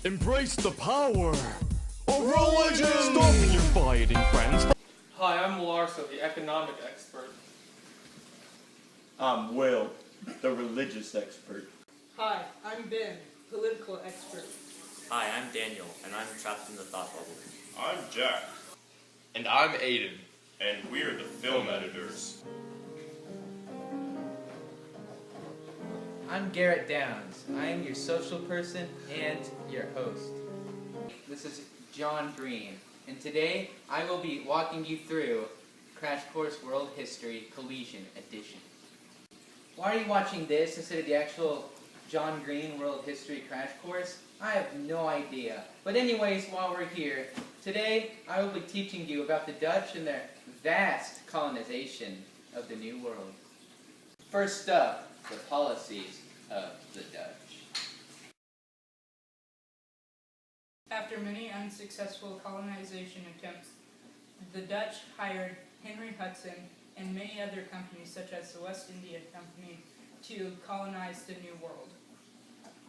Embrace the power of religion! Stop your fighting, friends! Hi, I'm Larso, the economic expert. I'm Will, the religious expert. Hi, I'm Ben, political expert. Hi, I'm Daniel, and I'm trapped in the thought bubble. I'm Jack. And I'm Aiden. And we're the film editors. I'm Garrett Downs. I am your social person and your host. This is John Green, and today I will be walking you through Crash Course World History Collision Edition. Why are you watching this instead of the actual John Green World History Crash Course? I have no idea. But anyways, while we're here, today I will be teaching you about the Dutch and their vast colonization of the New World. First up, the policies of the Dutch. After many unsuccessful colonization attempts, the Dutch hired Henry Hudson and many other companies such as the West India Company to colonize the New World.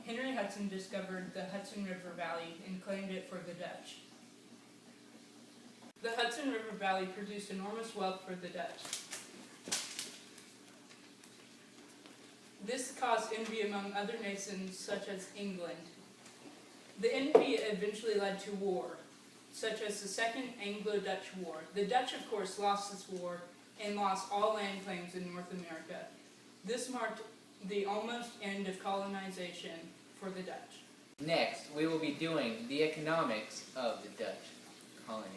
Henry Hudson discovered the Hudson River Valley and claimed it for the Dutch. The Hudson River Valley produced enormous wealth for the Dutch. This caused envy among other nations such as England. The envy eventually led to war, such as the Second Anglo-Dutch War. The Dutch, of course, lost this war and lost all land claims in North America. This marked the almost end of colonization for the Dutch. Next, we will be doing the economics of the Dutch colonies.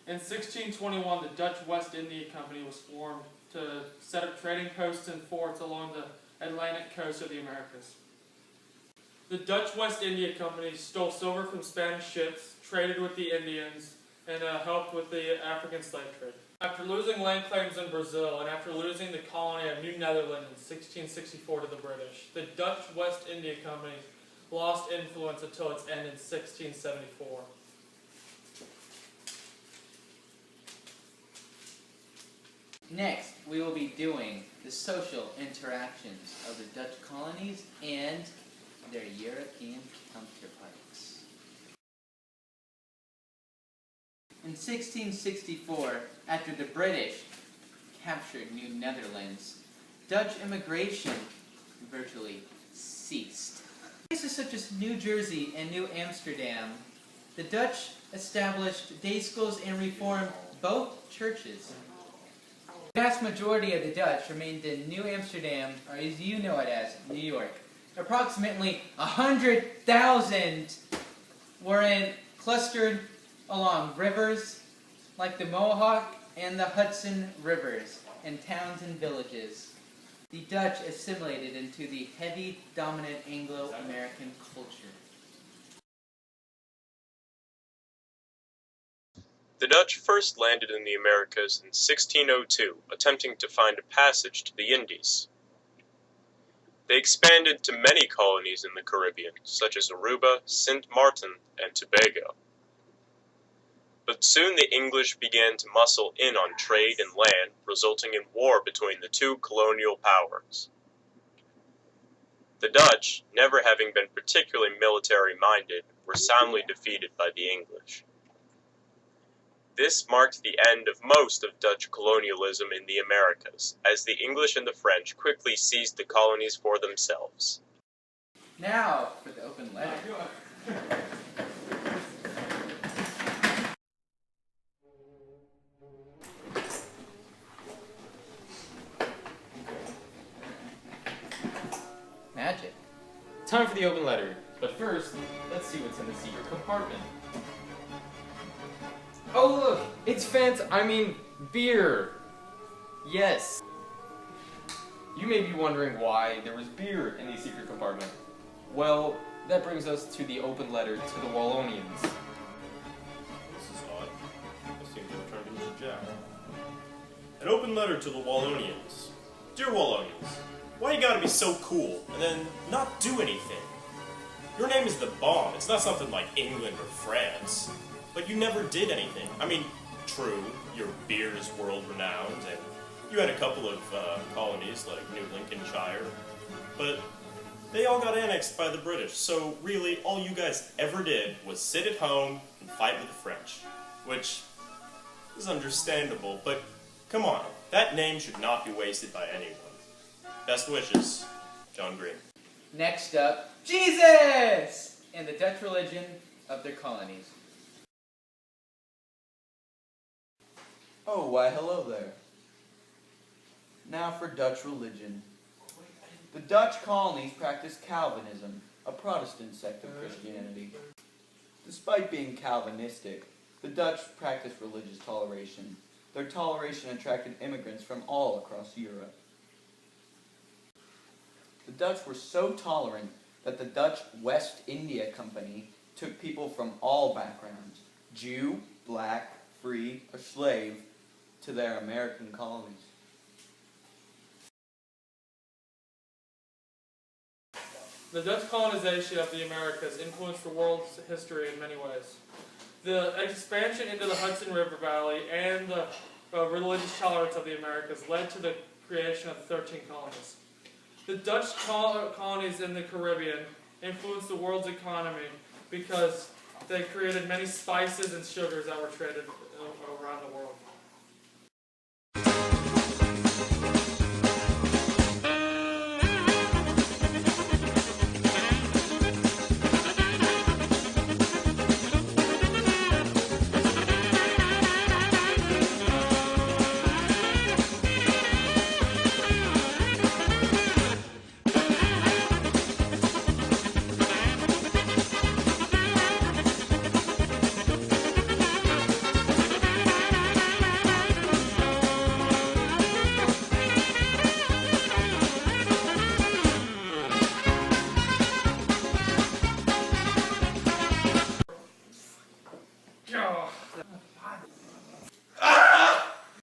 In 1621, the Dutch West India Company was formed to set up trading posts and forts along the Atlantic coast of the Americas. The Dutch West India Company stole silver from Spanish ships, traded with the Indians, and helped with the African slave trade. After losing land claims in Brazil and after losing the colony of New Netherland in 1664 to the British, the Dutch West India Company lost influence until its end in 1674. Next, we will be doing the social interactions of the Dutch colonies and their European counterparts. In 1664, after the British captured New Netherlands, Dutch immigration virtually ceased. In places such as New Jersey and New Amsterdam, the Dutch established day schools and reformed both churches. The vast majority of the Dutch remained in New Amsterdam, or as you know it as, New York. Approximately 100,000 were clustered along rivers like the Mohawk and the Hudson rivers, in towns and villages. The Dutch assimilated into the heavy, dominant Anglo-American culture. The Dutch first landed in the Americas in 1602, attempting to find a passage to the Indies. They expanded to many colonies in the Caribbean, such as Aruba, Saint Martin, and Tobago. But soon the English began to muscle in on trade and land, resulting in war between the two colonial powers. The Dutch, never having been particularly military-minded, were soundly defeated by the English. This marked the end of most of Dutch colonialism in the Americas, as the English and the French quickly seized the colonies for themselves. Now for the open letter. Magic. Time for the open letter. But first, let's see what's in the secret compartment. Oh look, it's beer. Yes. You may be wondering why there was beer in the secret compartment. Well, that brings us to the open letter to the Wallonians. This is odd. I seem to have turned into Jack. An open letter to the Wallonians. Dear Wallonians, why you gotta be so cool and then not do anything? Your name is the bomb. It's not something like England or France. But you never did anything. I mean, true, your beer is world-renowned, and you had a couple of colonies like New Lincolnshire, but They all got annexed by the British, so really all you guys ever did was sit at home and fight with the French. Which is understandable, but come on, that name should not be wasted by anyone. Best wishes, John Green. Next up, Jesus! And the Dutch religion of their colonies. Oh, why hello there. Now for Dutch religion. The Dutch colonies practiced Calvinism, a Protestant sect of Christianity. Despite being Calvinistic, the Dutch practiced religious toleration. Their toleration attracted immigrants from all across Europe. The Dutch were so tolerant that the Dutch West India Company took people from all backgrounds, Jew, black, free, or slave, to their American colonies. The Dutch colonization of the Americas influenced the world's history in many ways. The expansion into the Hudson River Valley and the religious tolerance of the Americas led to the creation of 13 colonies. The Dutch colonies in the Caribbean influenced the world's economy because they created many spices and sugars that were traded around the world.